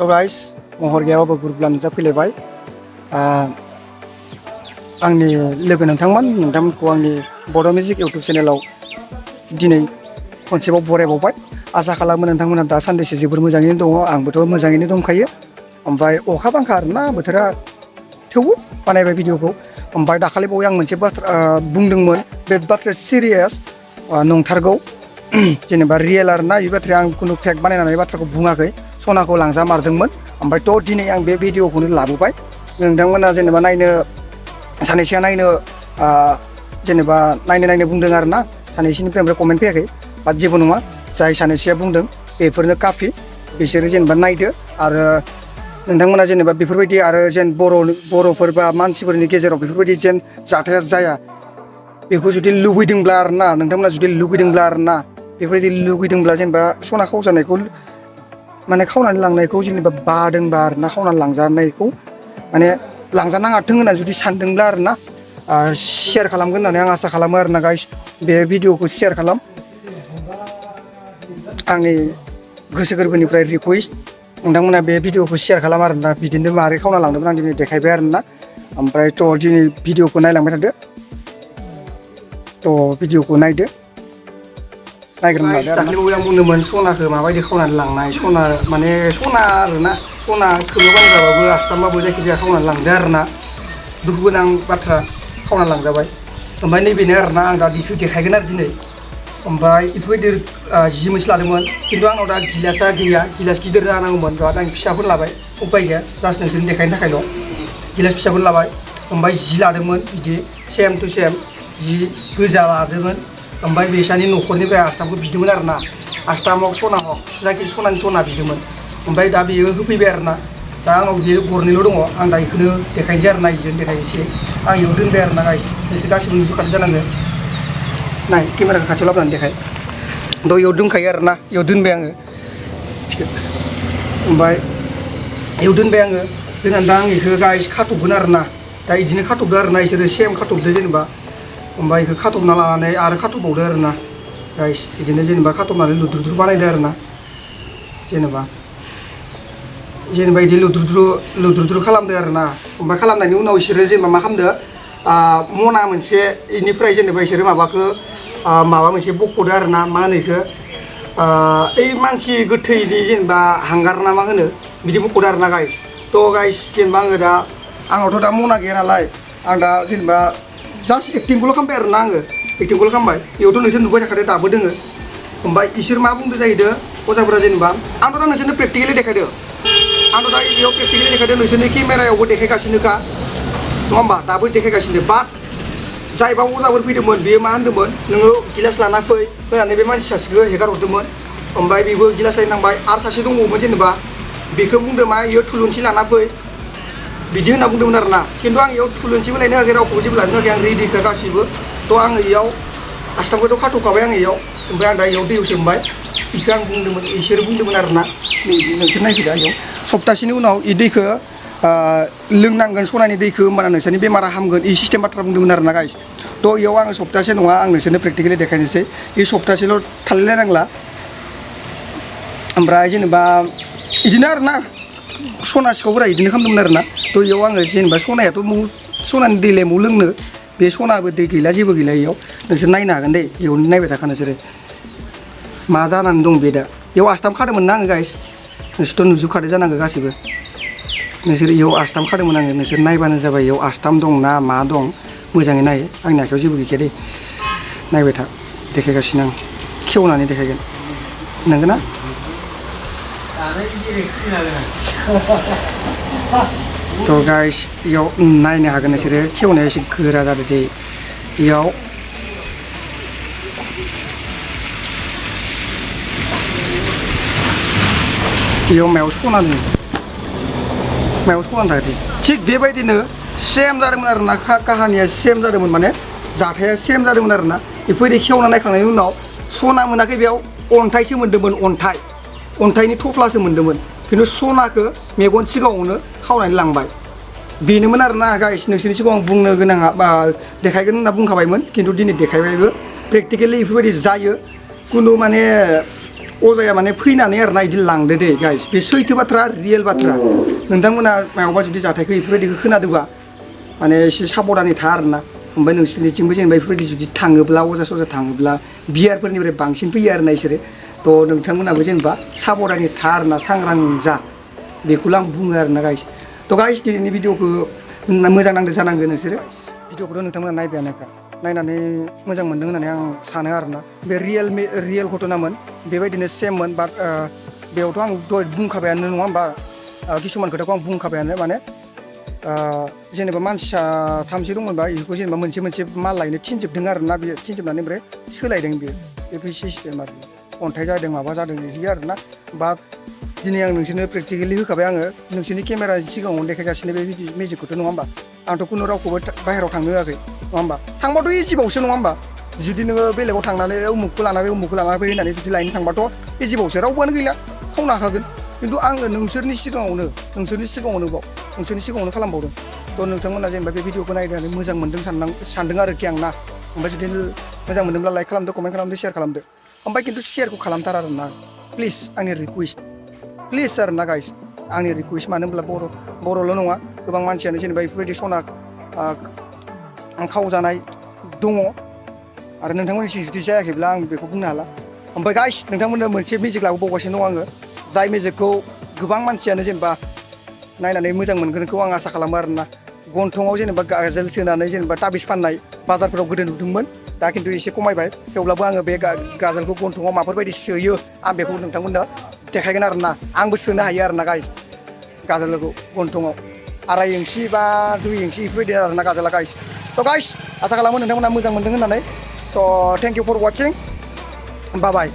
guys, महर गैयाबाबो ग्रुपला नुजाफैलायबाय आंनि लोगो नोंथांमोनखौ आंनि बड' मिउजिक इउटुब चेनेलाव दिनै खनसेबाव बरायबावबाय आसा खालामो नोंथांमोना दासान्दिसो जोबोर मोजाङैनो दङ आंबोथ' मोजाङैनो दंखायो ओमफ्राय अखा बांखा आरोना बोथोरा थेवबो बानायबाय भिडिअखौ ओमफ्राय दाखालि बावै आं मोनसे बाथ्रा बुंदोंमोन बे बाथ्राया सिरियास नंथारगौ जेनेबा रियेल आरोना बे बाथ्राया आं खुनु फेक बानायनानै बाथ्राखौ बुङाखै सनाखौ लांजामारदोंमोन ओमफ्राय थ' दिनै आं बे भिडिअखौनो लाबोबाय नोंथांमोना जेनेबा नायनो सानैसोआ नायनो जेनेबा नायनो बुंदों आरोना सानैसोनिफ्राय ओमफ्राय कमेन्ट फैयाखै बाट जेबो नङा जाय सानैसोआ बुंदों बेफोरनो काफि बिसोरो जेनेबा नायदो आरो नोंथांमोना जेनेबा बेफोरबायदि आरो जेन बर'फोर बा मानसिफोरनि गेजेराव बेफोरबायदि जेन जाथाया जाया बेखौ जुदि लुबैदोंब्ला आरोना नोंथांमोना जुदि लुबैदोंब्ला आरोना बेफोरबायदि लुबैदोंब्ला जेनेबा सना खावजानायखौ माने खावनानै लांनायखौ जेनेबा बादोंबा आरोना खावनानै लांजानायखौ माने लांजानाङाथों होननानै जुदि सानदोंब्ला आरोना शेयार खालामगोन होननानै आं आसा खालामो आरोना गाइस बे भिडिअखौ शेयार खालाम आंनि गोसो गोरबोनिफ्राय रिकुवेस्ट नोंथांमोना बे भिडिअखौ शेयार खालाम आरोना बिदिनो मारै खावना लांदोंमोन आं दिनै देखायबाय आरोना ओमफ्राय थ' दिनै भिडिअखौ नायलांबाय थादो थ' भिडिअखौ नायदो नायग्रोनो लादो दाख्लैबावै आं बुंदोंमोन सनाखौ माबायदि खावनानै लांनाय सना माने सना आरोना सना खोमायाव गानग्राबाबो आस्थामबाबो जायखिजाया खावनानै लांदो आरोना दुखु गोनां बाथ्रा खावना लांजाबाय ओमफ्राय नैबेनो आरोना आं दा बेखौ देखायगोन आरो दिनै ओमफ्राय बेफोरबायदि जि मोनसे लादोंमोन खिन्थु आंनाव दा गिलासा गैया गिलास गिदिर जानांगौमोन बाट आं फिसाफोर लाबाय उपाय गैया जास्ट नोंसोरनि देखायनो थाखायल' गिलास फिसाफोर लाबाय ओमफ्राय जि लादोंमोन बिदि सेम टु सेम जि गोजा लादोंमोन ओमफ्राय बेसानि न'खरनिफ्राय आस्थामखौ बिदोंमोन आरोना आस्थाम हक सना हक जायखि सनानि सना बिदोंमोन ओमफ्राय दा बेयो होफैबाय आरोना दा आंनाव बेयो गरनैल' दङ आं दा बेखौनो देखायनोसै आरोना बिदिनो देखायनोसै आं बेयाव दोनबाय आरोना गाइस नोंसोर गासिबो नुजोबखादों जानांगौ नाय केमेराखौ खाथियाव लाबोनानै देखाय द' बेयाव दोनखायो आरोना बेयाव दोनबाय आङो ओमफ्राय बेयाव दोनबाय आङो दोननानै दा आं बेखौ गाइस खाथबगोन आरोना दा बिदिनो खाथबदो आरोना बिसोरो सेम खाथबदो जेनेबा ओमफ्राय बेखौ खाथबना लानानै आरो खाथबबावदो आरोना गाइस बिदिनो जेनेबा खाथबनानै लुद्रुद्रु बानायदो आरोना जेनेबा बिदि लुद्रुद्रु खालामदो आरोना ओमफ्राय खालामनायनि उनाव बिसोरो जेनेबा मा खालामदो मना मोनसे बेनिफ्राय जेनेबा बिसोरो माबाखौ माबा मोनसे बख'दो आरोना मा होनो बेखौ ओइ मानसि गोथैनि जेनेबा हांगार ना मा होनो बिदि बख'दो आरोना गाइस थ' गाइस जेनेबा आङो दा आंनावथ' दा मना गैया नालाय आं दा जेनेबा जास्ट एक्टिंखौल' खालामबाय आरोना आङो एक्टिंखौल' खालामबाय बेयावथ' नोंसोर नुबाय थाखादो दाबो दोङो ओमफ्राय इसोर मा बुंदो जाहैदो अजाफोरा जेनेबा आंथ' दा नोंसोरनो प्रेक्टिकेलि देखायदो आंथ' दा बेयाव प्रेक्टिकेलि देखायदो नोंसोरनि केमेरायावबो देखायगासिनोखा नङा होमबा दाबो देखायगासिनो बाट जायबा अजाफोर फैदोंमोन बेयो मा होनदोंमोन नोङो गिलास लाना फै होननानै बे मानसि सासेखौ हेगारहरदोंमोन ओमफ्राय बेबो गिलास लायनांबाय आरो सासे दंबावोमोन जेनेबा बेखौ बुंदों मा बेयो थुलुंसि लाना फै बिदि होनना बुंदोंमोन आरोना खिन्थु आं बेयाव थुलुंसिबो लायनो होआखै रावखौबो जेबो लायनो होआखै आं रेडिखा गासिबो थ' आङो बेयाव आस्थामखौथ' खाथ'खाबाय आङो बेयाव ओमफ्राय आं दा बेयाव दैयाव सोमबाय बेखौ आं बुंदोंमोन बिसोरो बुंदोंमोन आरोना नोंसोर नायफैदा बेयाव सप्तासेनि उनाव बे दैखौ लोंनांगोन सनानि दैखौ होमबाना नोंसोरनि बेमारा हामगोन बे सिस्टेम बाथ्रा बुंदोंमोन आरोना गाइस थ' बेयाव आङो सप्तासे नङा आं नोंसोरनो प्रेक्टिकेलि देखायनोसै बे सप्तासेल' थालायलायनांला ओमफ्राय जेनेबा बिदिनो आरोना सना सिखावफोरा बिदिनो खालामदोंमोन आरोना थ' बेयाव आङो जेनेबा सनायाथ' सनानि दै लेमाव लोंनो बे सनाबो दै गैला जेबो गैला बेयाव नोंसोर नायनो हागोन दे बेयावनो नायबाय थाखा नोंसोरो मा जानानै दं बे दा बेयाव आस्थाम खादोंमोन ना आङो गाइस नोंसोरथ' नुजोबखादो जानांगौ गासिबो नोंसोर बेयाव आस्थाम खादोंमोन आङो नोंसोर नायबानो जाबाय बेयाव आस्थाम दं ना मा दं मोजाङै नाय आंनि आखायाव जेबो गैखाया दे नायबाय था देखायगासिनो आं खेवनानै देखायगोन नंगौ ना थ' गाइस बेयाव नायनो हागोन नोंसोरो खेवनाया एसे गोरा जादों दे बेयाव मायाव सना दङ मायाव सना थादों थिग बेबायदिनो सेम जादोंमोन आरोना काहानिया सेम जादोंमोन माने जाथाया सेम जादोंमोन आरोना बेफोरबायदि खेवना नायखांनायनि उनाव सना मोनाखै बेयाव अन्थाइसो मोन्दोंमोन अन्थाइनि थफ्लासो मोन्दोंमोन खिन्थु सनाखौ मेगन सिगाङावनो खावनानै लांबाय बेनोमोन आरोना गाइस नोंसोरनि सिगाङाव बुंनो गोनाङा बा देखायगोन होनना बुंखाबायमोन खिन्थु दिनै देखायबायबो प्रेक्टिकेलि बेफोरबायदि जायो खुनु माने अजाया माने फैनानै आरोना इदि लांदो दे गाइस बे सैथो बाथ्रा रियेल बाथ्रा नोंथांमोना मायावबा जुदि जाथायखौ बेफोरबायदिखौ खोनादोंबा माने एसे साबधानै था आरोना ओमफ्राय नोंसोरनिथिंबो जेनेबा बेफोरबायदि जुदि थाङोब्ला अजा सजा थाङोब्ला बियारफोरनिफ्राय बांसिन फैयो आरोना इसोरो थ' नोंथांमोनाबो जेनेबा साबधानै था आरोना सांग्रां जा बेखौल' आं बुङो आरोना गाइस थ' गाइस दिनैनि भिडिअखौ मोजां नांदों जानांगौ नोंसोरो भिडिअखौथ' नोंथांमोना नायबायानोखा नायनानै मोजां मोन्दों होननानै आं सानो आरोना बे रियेल घटनामोन बेबायदिनो सेममोन बाट बेयावथ' आं दहाय बुंखाबायानो नङा होमबा किसुमान खोथाखौ आं बुंखाबायानो माने जेनेबा मानसिया थामसे दंमोनबा बेखौ जेनेबा मोनसे माल लायनो थिनजोबदों आरोना बेयो थिनजोबनानै ओमफ्राय सोलायदों बेयो बे सिस्टेम आरो अन्थाइ जादों माबा जादों बिदि आरोना बाट दिनै आं नोंसोरनो प्रेक्टिकेलि होखाबाय आङो नोंसोरनि केमेरानि सिगाङावनो देखायगासिनो बे मेजिकखौथ' नङा होमबा आंथ' खुनु रावखौबो बाहेरायाव थांनो होआखै नङा होमबा थांबाथ' इजिबावसो नङा होमबा जुदि नोङो बेलेगाव थांनानै उमुखखौ लाना फै होननानै जुदि लायनो थांबाथ' इजिबावसो रावबोआनो गैला खावनो हाखागोन खिन्थु आङो नोंसोरनि सिगाङावनो खालामबावदों थ' नोंथांमोना जेनेबा बे भिडिअखौ नायनानै मोजां मोन्दों सानदों आरोखि आं ना ओमफ्राय जुदि मोजां मोनदोंब्ला लाइक खालामदो कमेन्ट खालामदो शेयार खालामदो ओमफ्राय खिन्थु शेयारखौ खालामथार आरोना प्लिज आंनि रिकुवेस्ट प्लिज आरोना गाइस आंनि रिकुवेस्ट मानो होनब्ला बर'ल' नङा गोबां मानसियानो जेनेबा बेफोरबायदि सना खावजानाय दङ आरो नोंथांमोननि जुदि जायाखैब्ला आं बेखौ बुंनो हाला ओमफ्राय गाइस नोंथांमोननो मोनसे मेजिक लाबोबावगासिनो दं आङो जाय मेजिकखौ गोबां मानसियानो जेनेबा नायनानै मोजां मोनगोनखौ आं आसा खालामो आरोना गन्थङाव जेनेबा गाजोल सोनानै जेनेबा ताबिज फाननाय बाजारफोराव गोदो नुदोंमोन दा खिन्थु एसे खमायबाय थेवब्लाबो आङो बे गाजोलखौ गन्थङाव माफोरबायदि सोयो आं बेखौ नोंथांमोननो देखायगोन आरोना आंबो सोनो हायो आरोना गाइस गाजोलखौ गन्थङाव 2.5 इंसि बा 2 इंसि बेफोरबायदि आरोना गाजोला गाइस थ' गाइस आसा खालामो नोंथांमोना मोजां मोनदों होननानै थ' thank you for watching bye bye